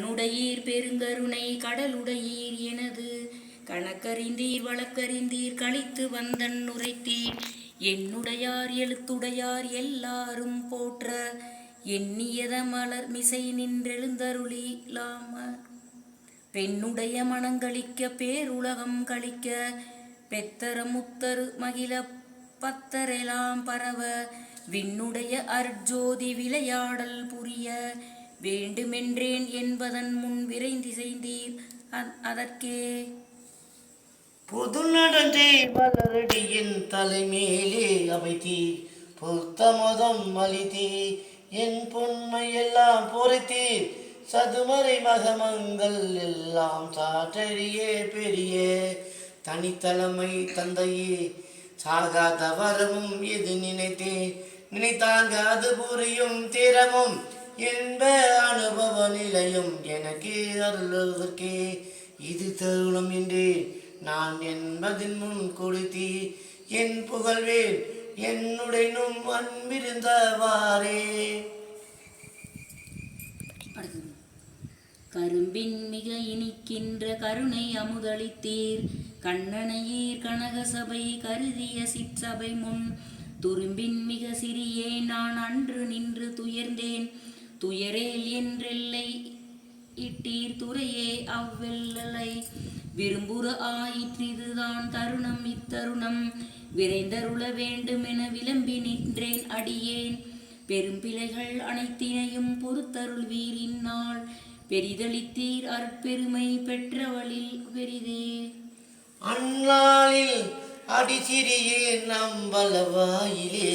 கண்ணுடையீர் பெருங்கருணை கடலுடையீர் எனது கணக்கறிந்தீர் வழக்கறிந்தீர் கழித்து வந்தன் உரைத்தீர் என்னுடையார் எழுத்துடையார் எல்லாரும் போற்ற எண்ணியத மலர் மிசை நின்றெழுந்தருளிலாம பெண்ணுடைய மனங்களிக்க பேருலகம் கழிக்க பெத்தர முத்தரு மகிழ பத்தரெலாம் பரவ விண்ணுடைய அருட்ஜோதி விளையாடல் புரிய வேண்டுமென்றேன் என்பதன் முன் விரைந்திசைந்தீர் அதற்கே புது நடந்தே வளரடியின் தலைமேலே அமைத்தீர் புத்தமதம் அளித்தீர் என் பொன்மை எல்லாம் பொறுத்தீர் சதுமறை மகமங்கள் எல்லாம் சாற்றறியே பெரிய தனித்தலைமை தந்தையே சாகாத வரமும் எது நினைத்தேன் நினைத்தாங்க அது புரியும் திறமும் என்ப அனுபவ நிலையும் எனக்கு அருள்வதற்கே இது தருணம் என்றே நான் என்பதின் முன் கொடுத்தி என் புகழ்வேன் என்னுடனும் அன்பிருந்தவாறே. கரும்பின் மிக இனிக்கின்ற கருணை அமுதளித்தீர் கண்ணனையீர் கனகசபை கருதிய சிற்சபை முன் துரும்பின் மிக சிறியேன் நான் அன்று நின்று துயர்ந்தேன் துயரேல் என்றெல்லை இட்டீர் துறையே அவ்வெல்லை விரும்புற ஆயிற்றிதுதான் தருணம் இத்தருணம் விரைந்தருள வேண்டுமென விளம்பி நின்றேன் அடியேன் பெரும்பிழைகள் அனைத்தினையும் பொறுத்தருள் வீரின் நாள் பெரிதளித்தீர் அற்பெருமை பெற்றவளில் பெரிதே அந்நாளில் அடிசிறியே நம்பளவாயிலே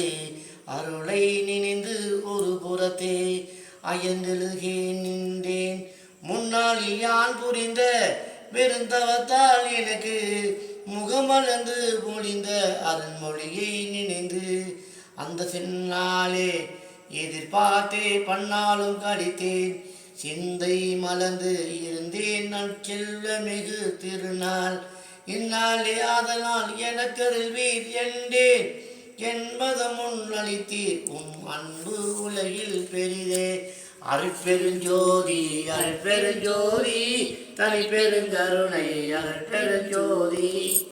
அருளை நினைந்து ஒரு புறத்தே அயர்ந்தெழுகே நின்றேன் முன்னாளில் யான் புரிந்த வெறுந்தவத்தால் எனக்கு முகமலர்ந்து பொழிந்த அருண்மொழியை நினைந்து அந்த சின்னாலே எதிர்பார்த்தே பன்னாலும் கடித்தேன் சிந்தை மலர்ந்து இருந்தேன் நான் செல்வ மிகு திருநாள் இந்நாளே அதனால் எனக்கருள்வீர் என்றேன் என்பத முன் அளித்தீர் அன்பு உலகில் பெரிதே அருட்பெருஞ்சோதி அருட்பெருஞ்சோதி தனி பெருங்கருணை அருட்பெருஞ்சோதி.